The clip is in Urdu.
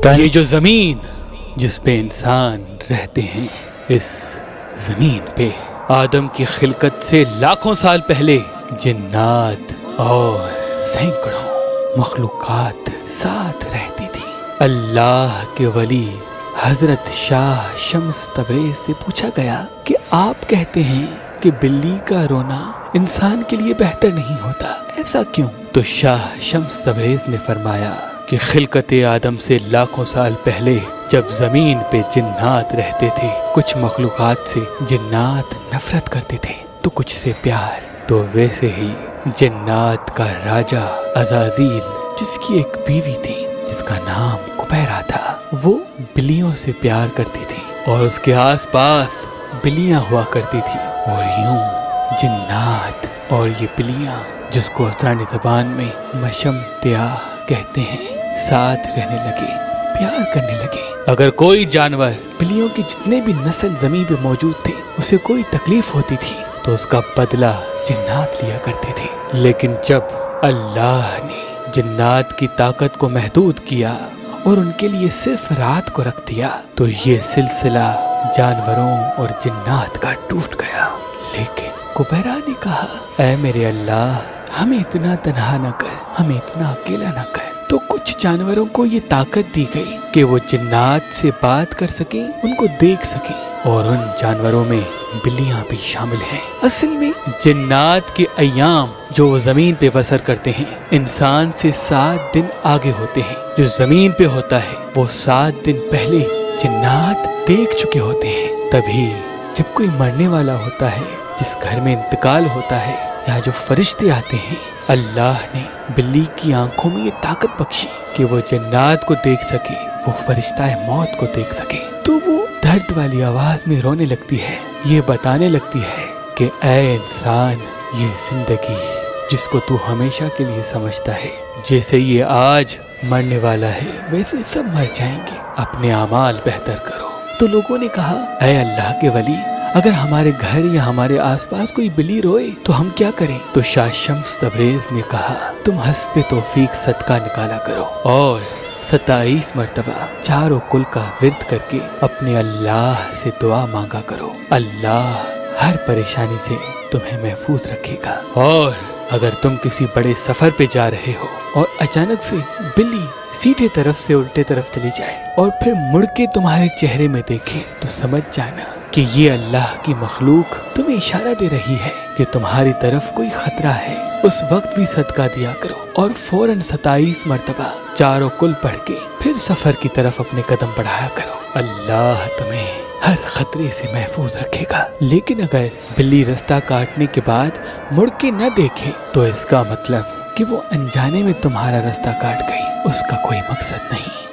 یہ جو زمین جس پہ انسان رہتے ہیں، اس زمین پہ آدم کی خلقت سے لاکھوں سال پہلے جنات اور سینکڑوں مخلوقات ساتھ رہتی تھی۔ اللہ کے ولی حضرت شاہ شمس تبریز سے پوچھا گیا کہ آپ کہتے ہیں کہ بلی کا رونا انسان کے لیے بہتر نہیں ہوتا، ایسا کیوں؟ تو شاہ شمس تبریز نے فرمایا کہ خلقت آدم سے لاکھوں سال پہلے جب زمین پہ جنات رہتے تھے، کچھ مخلوقات سے جنات نفرت کرتے تھے تو کچھ سے پیار، تو ویسے ہی جنات کا راجہ عزازیل، جس کی ایک بیوی تھی جس کا نام کبیرہ تھا، وہ بلیوں سے پیار کرتی تھی اور اس کے آس پاس بلیاں ہوا کرتی تھی، اور یوں جنات اور یہ بلیاں، جس کو اسرانی زبان میں مشمتیا کہتے ہیں، ساتھ رہنے لگے، پیار کرنے لگے۔ اگر کوئی جانور، بلیوں کی جتنے بھی نسل زمین پہ موجود تھے، اسے کوئی تکلیف ہوتی تھی تو اس کا بدلہ جنات لیا کرتے تھے، لیکن جب اللہ نے جنات کی طاقت کو محدود کیا اور ان کے لیے صرف رات کو رکھ دیا تو یہ سلسلہ جانوروں اور جنات کا ٹوٹ گیا۔ لیکن کبیرہ نے کہا، اے میرے اللہ، ہمیں اتنا تنہا نہ کر، ہمیں اتنا اکیلا نہ کر۔ تو کچھ جانوروں کو یہ طاقت دی گئی کہ وہ جنات سے بات کر سکیں، ان کو دیکھ سکیں، اور ان جانوروں میں بلیاں بھی شامل ہیں۔ اصل میں جنات کے ایام جو زمین پہ بسر کرتے ہیں، انسان سے 7 دن آگے ہوتے ہیں۔ جو زمین پہ ہوتا ہے وہ 7 دن پہلے جنات دیکھ چکے ہوتے ہیں۔ تبھی جب کوئی مرنے والا ہوتا ہے، جس گھر میں انتقال ہوتا ہے، یا جو فرشتے آتے ہیں، اللہ نے بلی کی آنکھوں میں یہ طاقت بخشی کہ وہ جنات کو دیکھ سکے، وہ فرشتہ موت کو دیکھ سکے، تو وہ درد والی آواز میں رونے لگتی ہے، یہ بتانے لگتی ہے کہ اے انسان، یہ زندگی جس کو تو ہمیشہ کے لیے سمجھتا ہے، جیسے یہ آج مرنے والا ہے ویسے سب مر جائیں گے، اپنے اعمال بہتر کرو۔ تو لوگوں نے کہا، اے اللہ کے ولی، اگر ہمارے گھر یا ہمارے آس پاس کوئی بلی روئے تو ہم کیا کریں؟ تو شاہ شمس تبریز نے کہا، تم حسب توفیق صدقہ نکالا کرو اور 27 مرتبہ چاروں کل کا ورد کر کے اپنے اللہ سے دعا مانگا کرو، اللہ ہر پریشانی سے تمہیں محفوظ رکھے گا۔ اور اگر تم کسی بڑے سفر پہ جا رہے ہو اور اچانک سے بلی سیدھے طرف سے الٹے طرف چلی جائے اور پھر مڑ کے تمہارے چہرے میں دیکھے تو سمجھ جانا کہ یہ اللہ کی مخلوق تمہیں اشارہ دے رہی ہے کہ تمہاری طرف کوئی خطرہ ہے۔ اس وقت بھی صدقہ دیا کرو اور فوراً 27 مرتبہ چاروں کل پڑھ کے پھر سفر کی طرف اپنے قدم بڑھایا کرو، اللہ تمہیں ہر خطرے سے محفوظ رکھے گا۔ لیکن اگر بلی رستہ کاٹنے کے بعد مڑ کے نہ دیکھے تو اس کا مطلب کہ وہ انجانے میں تمہارا رستہ کاٹ گئی، اس کا کوئی مقصد نہیں۔